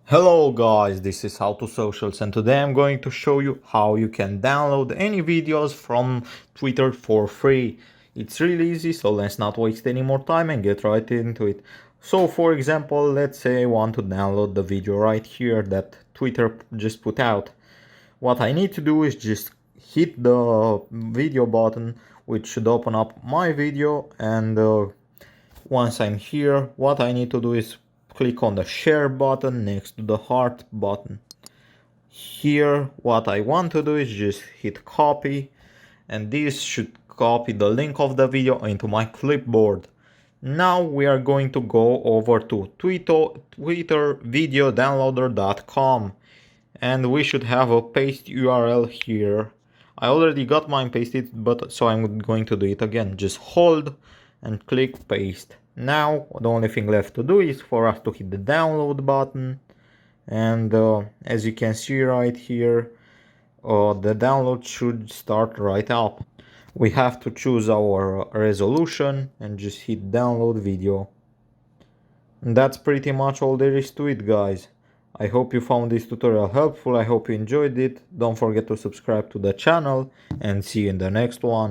Hello guys, this is How to Socials and today I'm going to show you how you can download any videos from Twitter for free. It's really easy, so let's not waste any more time and get right into it. So for example, let's say I want to download the video right here that Twitter just put out. What I need to do is just hit the video button, which should open up my video, and once I'm here, what I need to do is click on the share button next to the heart button. Here, what I want to do is just hit copy, and this should copy the link of the video into my clipboard. Now we are going to go over to twittervideodownloader.com, and we should have a paste URL here. I already got mine pasted, but so I'm going to do it again. Just hold and click paste. Now the only thing left to do is for us to hit the download button, and as you can see right here, the download should start right up. We have to choose our resolution and just hit download video. And that's pretty much all there is to it, guys. I hope you found this tutorial helpful. I hope you enjoyed it. Don't forget to subscribe to the channel and see you in the next one.